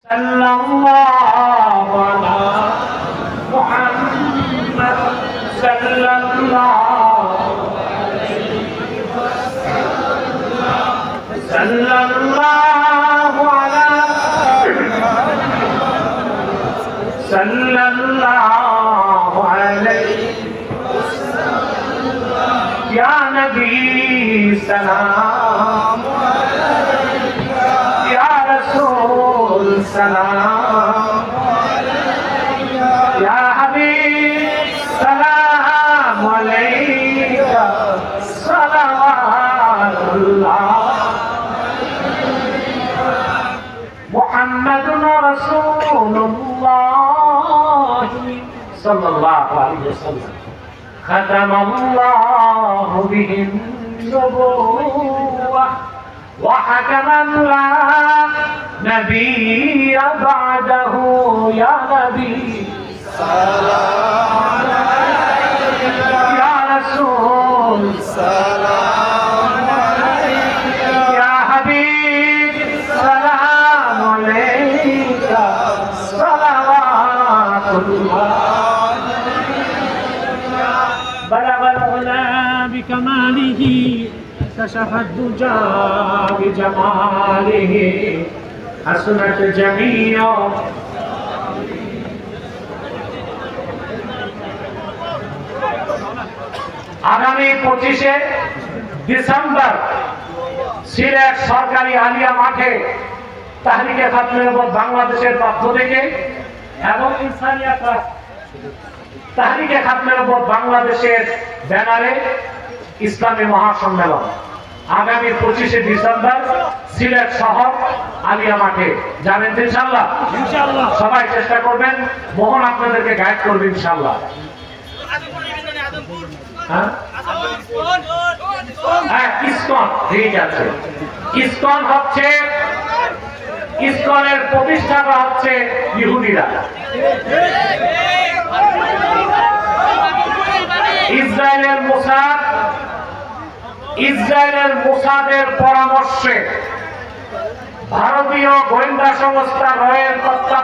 sallallahu ala Muhammad sallallahu ala sallallahu alayhi ya nabi salam salam ya habib salam alayka salawatullah muhammadun rasulullah sallallahu alaihi wasallam khatamallahu bihi nubuwwah wa hakaman la نبي بعده يا نبي سلام عليك يا رسول سلام عليك يا حبيب سلام عليك صلوات الله بلغ العلا بكماله كشف الدجى بجماله حسنت جميع আগামী 25শে December Sylhet সরকারি আলিয়া মাঠে তাহরিকে খাতমে নবুয়ত বাংলাদেশের পক্ষ থেকে এবং ইনসানিয়াত তাহরিকে খাতমে নবুয়ত বাংলাদেশের ব্যানারে ইসলামী মহাসম্মেলন আগামী 25শে ডিসেম্বর সিলেট শহর আলিয়া মাঠে যাবেন ইনশাআল্লাহ। ইনশাআল্লাহ সবাই চেষ্টা করবেন, মোহন আপনাদেরকে গাইড করবে ইনশাআল্লাহ। হ্যাঁ ইসকন, ঠিক আছে। ইসকন হচ্ছে, ইসকনের প্রতিষ্ঠাতা হচ্ছে ইহুদিরা। ইসরায়েলের মোসাদের পরামর্শে ভারতীয় গোয়েন্দা সংস্থা রয়ের তত্ত্বাবধানে